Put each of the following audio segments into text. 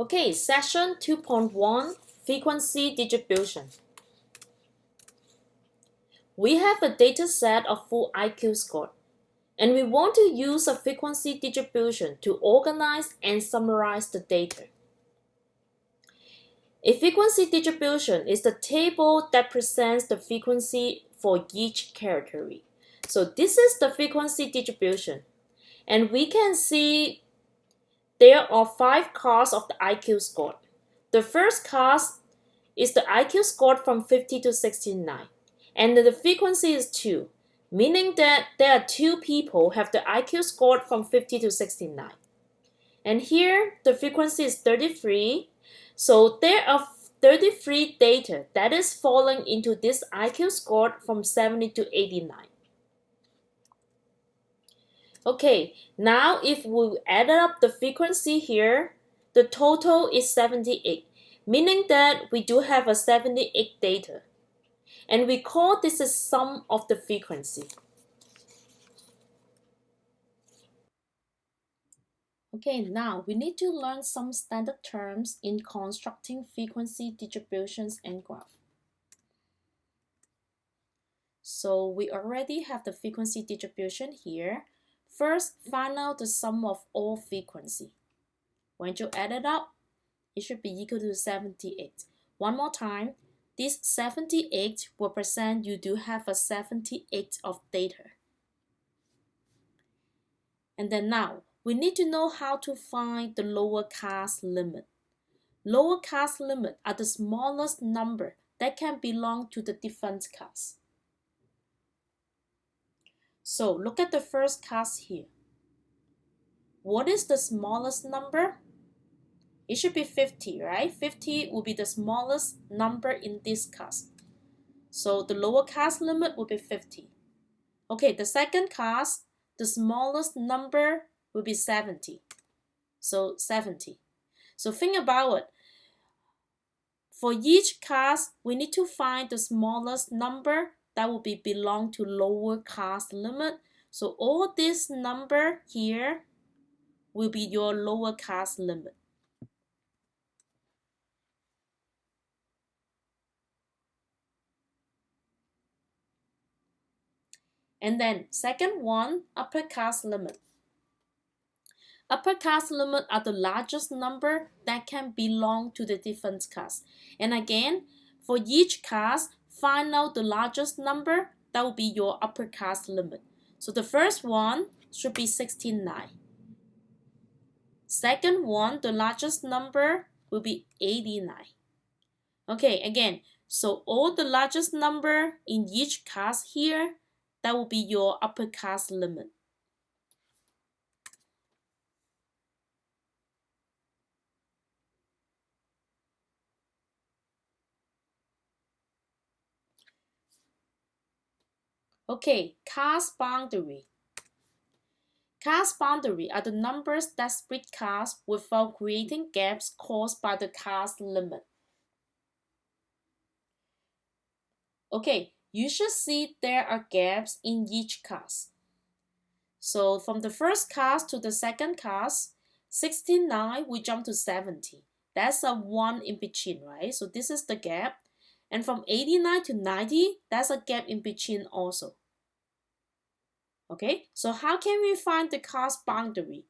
Okay, session 2.1 Frequency Distribution. We have a data set of full IQ score, and we want to use a frequency distribution to organize and summarize the data. A frequency distribution is the table that presents the frequency for each category. So this is the frequency distribution, and we can see there are 5 cars of the IQ score. The first class is the IQ score from 50 to 69, and the frequency is 2, meaning that there are 2 people have the IQ score from 50 to 69. And here the frequency is 33, so there are 33 data that is falling into this IQ score from 70 to 89. Okay, now if we add up the frequency here, the total is 78, meaning that we do have a 78 data. And we call this a sum of the frequency. Okay, now we need to learn some standard terms in constructing frequency distributions and graph. So we already have the frequency distribution here. First, find out the sum of all frequency. When you add it up, it should be equal to 78. One more time, this 78 represents you do have a 78 of data. And then now, we need to know how to find the lower class limit. Lower class limit are the smallest number that can belong to the different class. So look at the first class here. What is the smallest number? It should be 50, right? 50 will be the smallest number in this class. So the lower class limit will be 50. Okay, the second class, the smallest number will be 70. So 70. So think about it. For each class, we need to find the smallest number that will belong to lower class limit. So all this number here will be your lower class limit. And then second one, upper class limit. Upper class limit are the largest number that can belong to the different class. And again, for each class, find out the largest number that will be your upper class limit. So the first one should be 69. Second one, the largest number will be 89. Okay, again, so all the largest number in each class here, that will be your upper class limit. Okay, class boundary. Class boundary are the numbers that split class without creating gaps caused by the class limit. Okay, you should see there are gaps in each class. So from the first class to the second class, 69, we jump to 70. That's a 1 in between, right? So this is the gap. And from 89 to 90, that's a gap in between also. Okay, so how can we find the class boundary?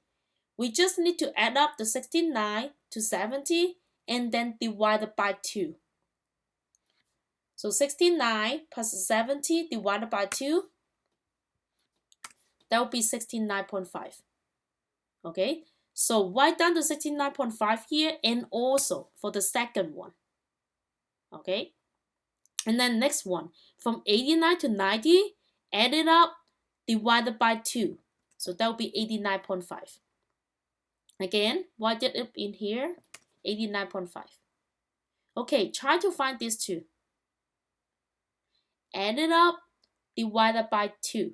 We just need to add up the 69 to 70 and then divide it by 2. So 69 plus 70 divided by 2, that will be 69.5. Okay, so write down the 69.5 here and also for the second one. Okay, and then next one, from 89 to 90, add it up, divided by 2. So that will be 89.5. Again, write it up in here, 89.5. Okay, try to find these two. Add it up, divided by 2.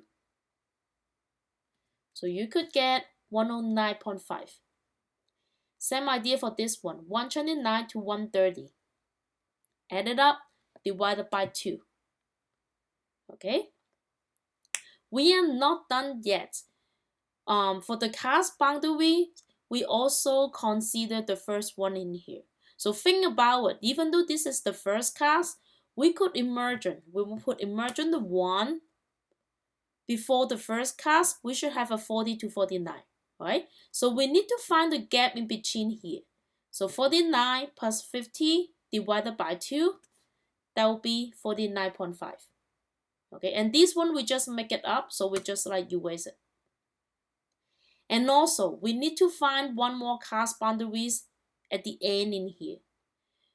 So you could get 109.5. Same idea for this one, 129 to 130. Add it up, divided by 2. Okay? We are not done yet. For the class boundary, we also consider the first one in here. So think about it. Even though this is the first class, we could emergent. We will put emergent the 1 before the first class. We should have a 40 to 49, right? So we need to find the gap in between here. So 49 plus 50 divided by 2, that will be 49.5. Okay, and this one we just make it up, so we just like erase it. And also, we need to find one more class boundaries at the end in here.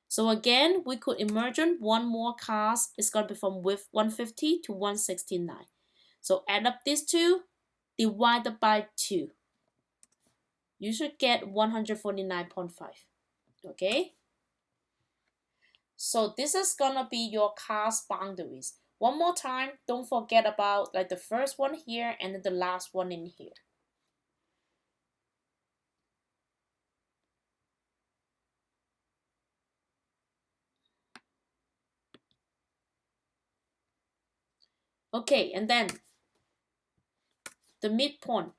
So again, we could emergent one more class. It's going to be from width 150 to 169. So add up these two, divided by 2. You should get 149.5. Okay? So this is going to be your class boundaries. One more time, don't forget about like the first one here and then the last one in here. Okay, and then the midpoint.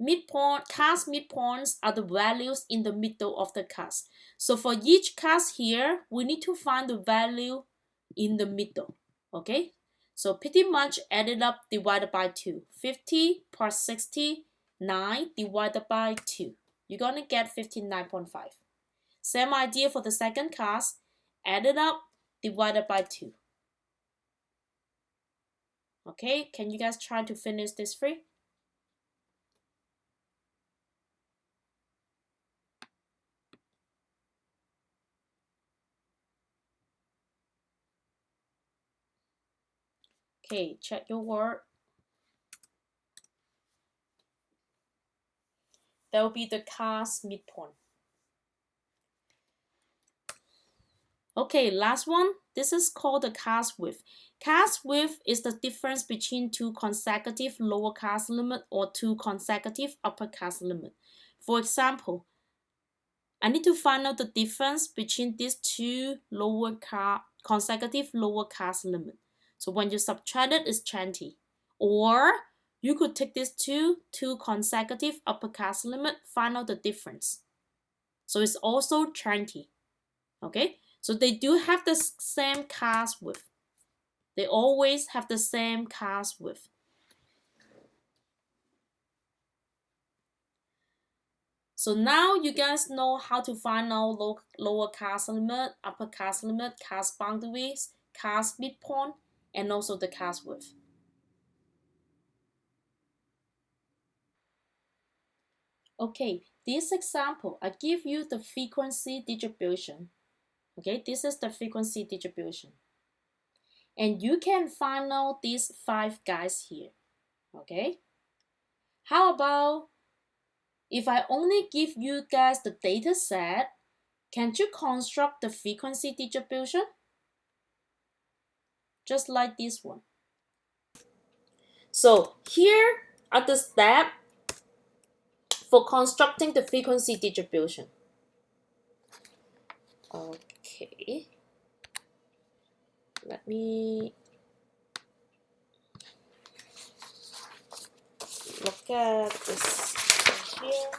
Class midpoints are the values in the middle of the class. So for each class here, we need to find the value in the middle. Okay, so pretty much added up divided by 2. 50 plus 60, 9 divided by 2. You're gonna get 59.5. Same idea for the second class, added up divided by 2. Okay, can you guys try to finish this free? Okay, check your work. That will be the class midpoint. Okay, last one. This is called the class width. Class width is the difference between two consecutive lower class limit or two consecutive upper class limit. For example, I need to find out the difference between these two consecutive lower class limit. So when you subtract it, it's 20. Or you could take these two consecutive upper class limit, find out the difference. So it's also 20. Okay, so they do have the same class width. They always have the same class width. So now you guys know how to find out lower class limit, upper class limit, class boundaries, class midpoint, and also the class width. Okay, this example, I give you the frequency distribution. Okay, this is the frequency distribution. And you can find out these 5 guys here. Okay, how about if I only give you guys the data set, can't you construct the frequency distribution? Just like this one. So here are the steps for constructing the frequency distribution. Okay. Let me look at this here.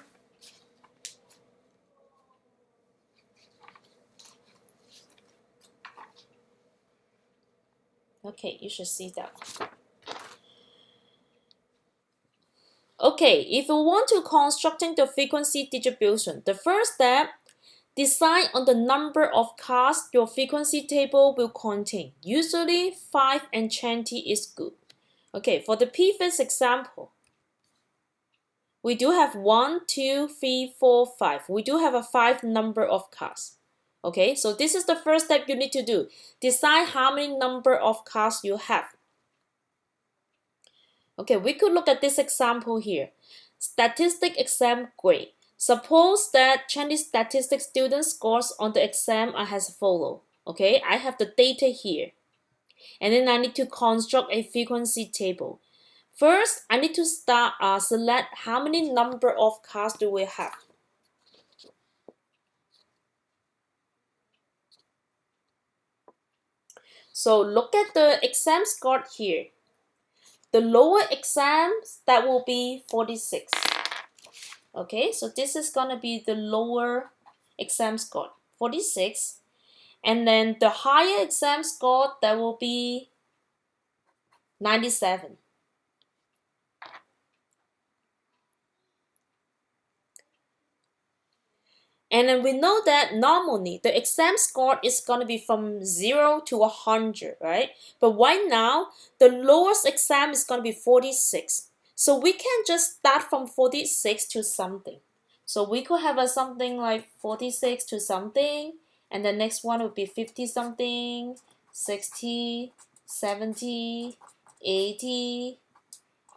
Okay, you should see that. Okay, if you want to constructing the frequency distribution, the first step, decide on the number of class your frequency table will contain. Usually 5 and 20 is good. Okay, for the previous example, we do have 1, 2, 3, 4, 5. We do have a 5 number of class. Okay, so this is the first step you need to do. Decide how many number of class you have. Okay, we could look at this example here. Statistic exam grade. Suppose that Chinese statistics student scores on the exam are as follow. Okay, I have the data here. And then I need to construct a frequency table. First, I need to select how many number of class do we have. So look at the exam score here. The lower exams, that will be 46. Okay, so this is gonna be the lower exam score, 46. And then the higher exam score, that will be 97. And then we know that normally the exam score is going to be from 0 to 100, right? But right now, the lowest exam is going to be 46. So we can just start from 46 to something. So we could have a something like 46 to something, and the next one would be 50 something, 60, 70, 80,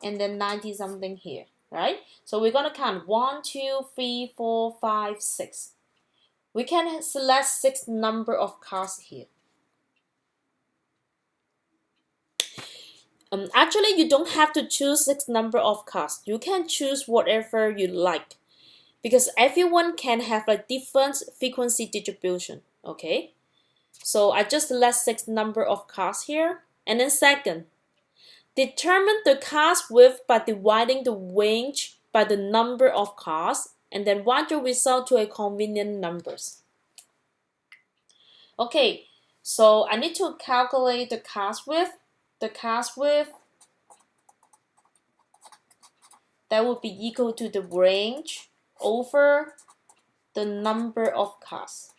and then 90 something here, right? So we're going to count 1, 2, 3, 4, 5, 6. We can select 6 number of cards here. Actually, you don't have to choose 6 number of cards. You can choose whatever you like, because everyone can have a different frequency distribution. Okay, so I just select 6 number of cards here. And then second, determine the cards width by dividing the range by the number of cards, and then write your result to a convenient numbers. Okay, so I need to calculate the cast width. The cast width, that would be equal to the range over the number of casts.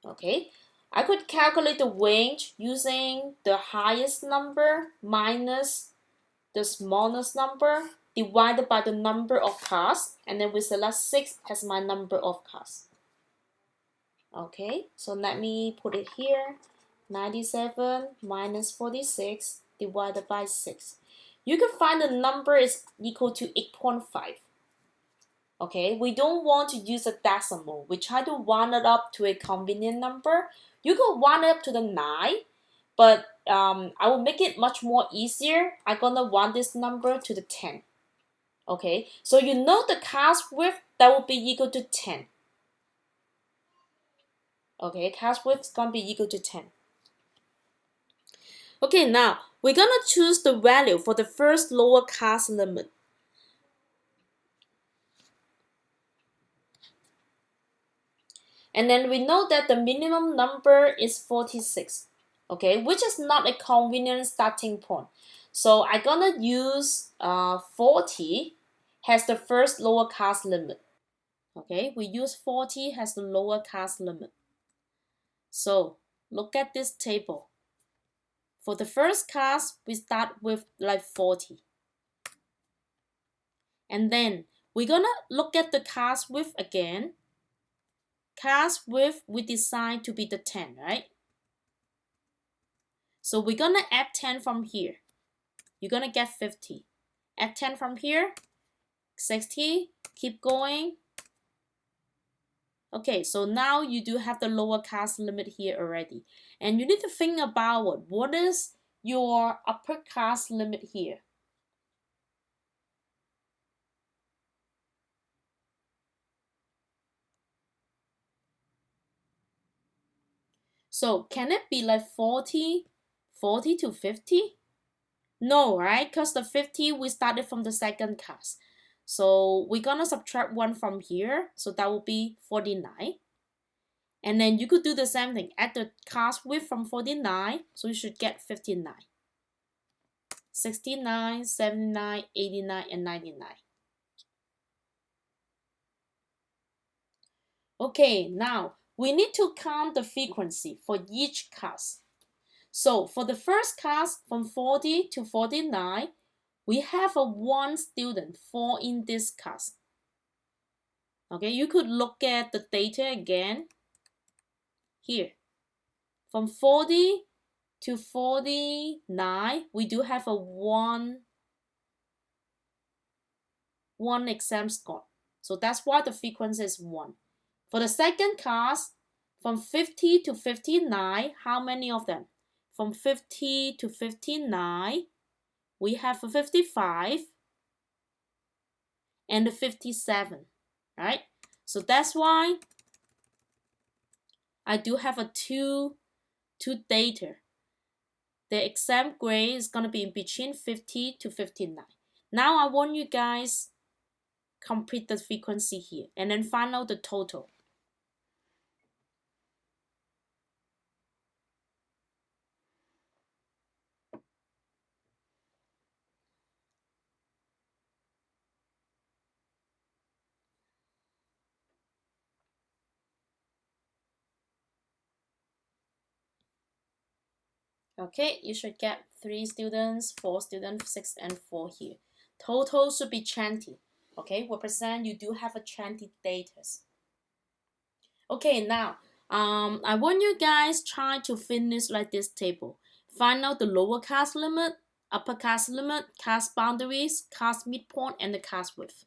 Okay, I could calculate the range using the highest number minus the smallest number divided by the number of casts, and then we select 6 as my number of casts. Okay, so let me put it here. 97 minus 46 divided by 6. You can find the number is equal to 8.5. Okay, we don't want to use a decimal. We try to round it up to a convenient number. You can round it up to the 9, but I will make it much more easier. I'm gonna round this number to the 10. Okay, so you know the cast width, that will be equal to 10. Okay, cast width is gonna be equal to 10. Okay, now we're gonna choose the value for the first lower cast limit. And then we know that the minimum number is 46, okay, which is not a convenient starting point. So I'm gonna use 40 as the first lower cast limit. Okay, we use 40 as the lower cast limit. So look at this table. For the first cast, we start with like 40. And then we're gonna look at the cast width again. Cast width we decide to be the 10, right? So we're gonna add 10 from here. You're gonna get 50. Add 10 from here, 60, keep going. Okay, so now you do have the lower cast limit here already. And you need to think about what is your upper cast limit here. So can it be like 40 to 50? No, right? Because the 50, we started from the second cast. So we're gonna subtract 1 from here. So that will be 49. And then you could do the same thing. Add the cast width from 49. So you should get 59. 69, 79, 89, and 99. Okay, now we need to count the frequency for each cast. So for the first cast from 40 to 49, we have a 1 student fall in this cast. Okay, you could look at the data again here. From 40 to 49, we do have a one exam score. So that's why the frequency is 1. For the second cast, from 50 to 59, how many of them? From 50 to 59, we have a 55 and a 57, right? So that's why I do have a two data. The exam grade is going to be in between 50 to 59. Now I want you guys complete the frequency here and then find out the total. Okay, you should get 3 students, 4 students, 6 and 4 here. Total should be 20. Okay, what percent you do have a 20 data. Okay, now I want you guys try to finish like this table. Find out the lower cast limit, upper cast limit, cast boundaries, cast midpoint, and the cast width.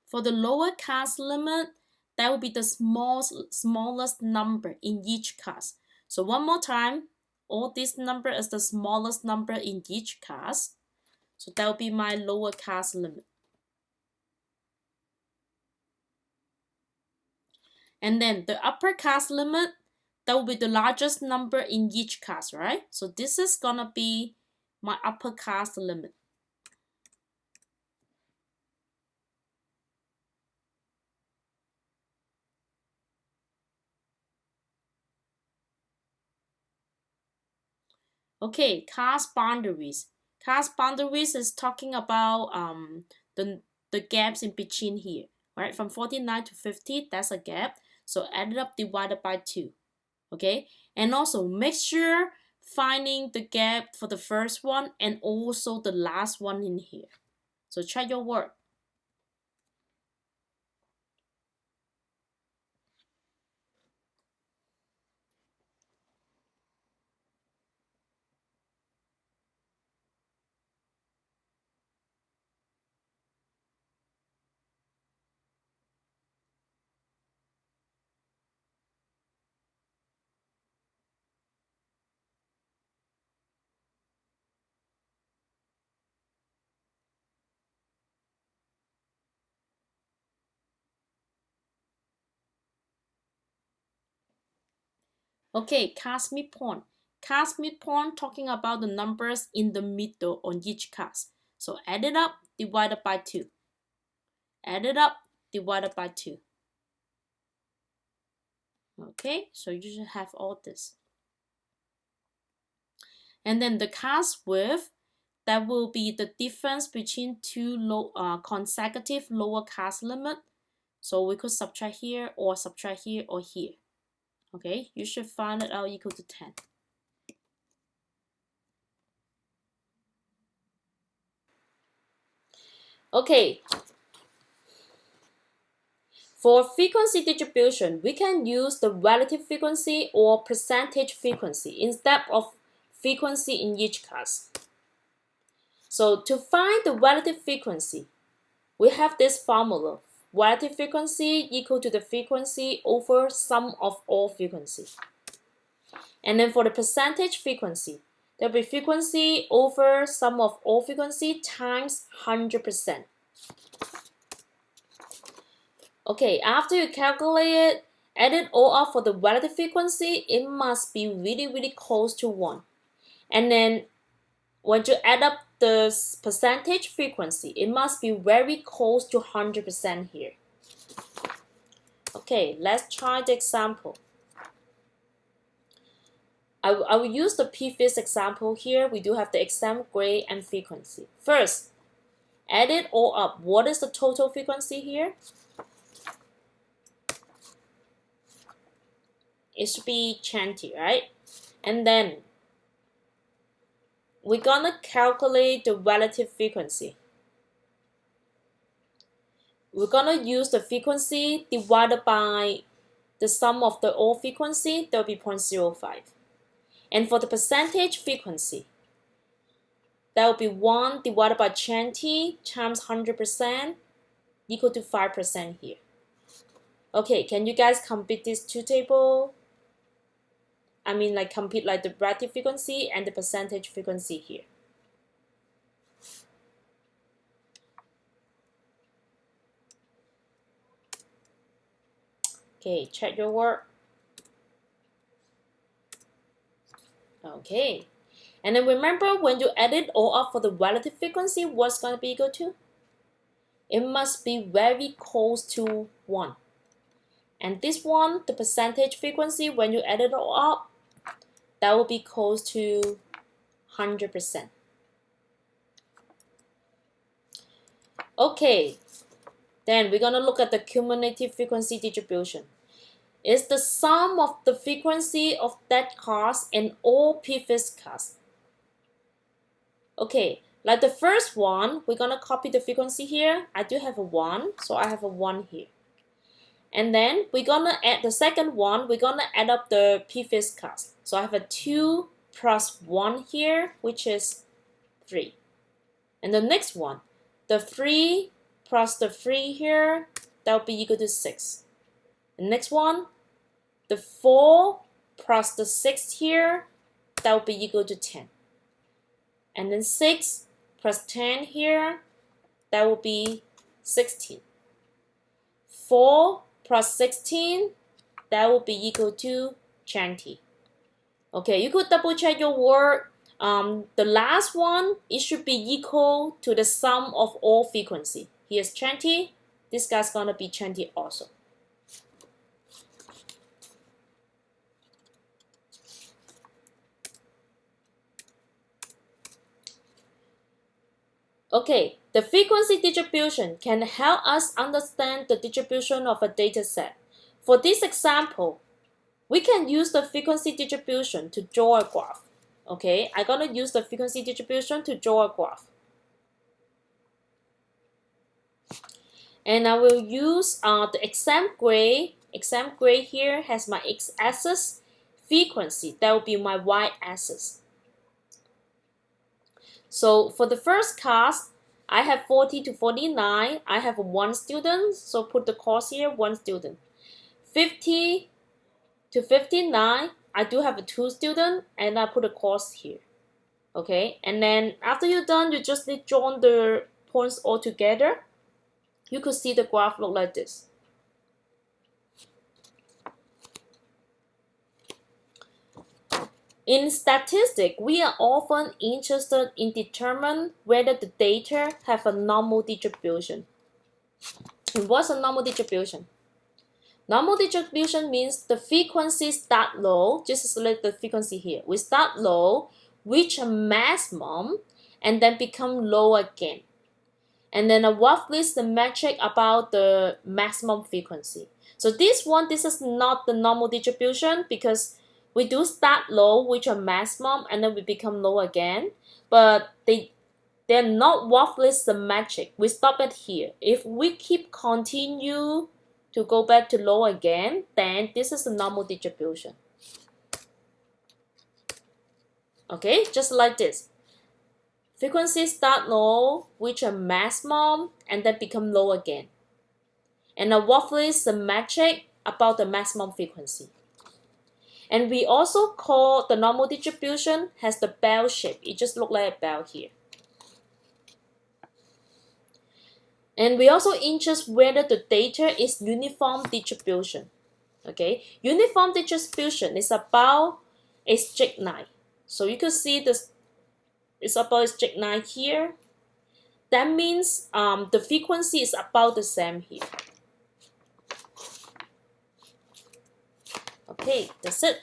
For the lower cast limit, that will be the smallest number in each cast. So one more time, all this number is the smallest number in each cast. So that will be my lower cast limit. And then the upper cast limit, that will be the largest number in each cast, right? So this is gonna be my upper cast limit. Okay, cast boundaries. Cast boundaries is talking about the gaps in between here, right? From 49 to 50, that's a gap. So add it up divided by 2. Okay, and also make sure finding the gap for the first one and also the last one in here. So try your work. Okay, cast midpoint. Cast midpoint talking about the numbers in the middle on each cast. So add it up divided by 2. Add it up divided by 2. Okay, so you should have all this. And then the cast width, that will be the difference between two consecutive lower cast limit. So we could subtract here or subtract here or here. Okay, you should find it out equal to 10. Okay, for frequency distribution, we can use the relative frequency or percentage frequency instead of frequency in each cast. So to find the relative frequency, we have this formula. Relative frequency equal to the frequency over sum of all frequency. And then for the percentage frequency, there'll be frequency over sum of all frequency times 100%. Okay, after you calculate it, add it all up for the relative frequency, it must be really close to 1. And then when you add up the percentage frequency, it must be very close to 100% here. Okay, let's try the example. I will use the previous example here. We do have the exam grade and frequency. First, add it all up. What is the total frequency here? It should be 20, right? And then we're gonna calculate the relative frequency. We're gonna use the frequency divided by the sum of the all frequency, that will be 0.05. And for the percentage frequency, that will be 1 divided by 20 times 100% equal to 5% here. Okay, can you guys compare these two tables? I mean, like compare like the relative frequency and the percentage frequency here. Okay, check your work. Okay, and then remember when you add it all up for the relative frequency, what's going to be equal to? It must be very close to 1. And this one, the percentage frequency, when you add it all up, that will be close to 100%. Okay, then we're going to look at the cumulative frequency distribution. It's the sum of the frequency of that cause and all previous cause. Okay, like the first one, we're going to copy the frequency here. I do have a 1, so I have a 1 here. And then we're going to add the second one, we're going to add up the previous cause. So I have a 2 plus 1 here, which is 3. And the next one, the 3 plus the 3 here, that will be equal to 6. The next one, the 4 plus the 6 here, that will be equal to 10. And then 6 plus 10 here, that will be 16. 4 plus 16, that will be equal to 20. Okay, you could double check your work. The last one, it should be equal to the sum of all frequency. Here's 20. This guy's gonna be 20 also. Okay, the frequency distribution can help us understand the distribution of a data set. For this example, we can use the frequency distribution to draw a graph. Okay, I'm gonna use the frequency distribution to draw a graph. And I will use the exam grade. Exam grade here has my x-axis frequency. That will be my y-axis. So for the first class, I have 40 to 49. I have 1 student, so put the course here, 1 student. 50 to 59, I do have a 2 student, and I put a course here. Okay, and then after you're done, you just need to join the points all together. You could see the graph look like this. In statistics, we are often interested in determining whether the data have a normal distribution. And what's a normal distribution? Normal distribution means the frequency start low, just select the frequency here. We start low, reach a maximum, and then become low again. And then roughly symmetric about the maximum frequency. So this is not the normal distribution because we do start low, reach a maximum, and then we become low again. But they're not roughly symmetric. We stop it here. If we keep continue to go back to low again, then this is the normal distribution. Okay, just like this. Frequency start low, reach a maximum, and then become low again. And roughly symmetric about the maximum frequency. And we also call the normal distribution has the bell shape. It just looks like a bell here. And we also interest whether the data is uniform distribution. Okay, uniform distribution is about a straight line. So you can see this is about a straight line here. That means the frequency is about the same here. Okay, that's it.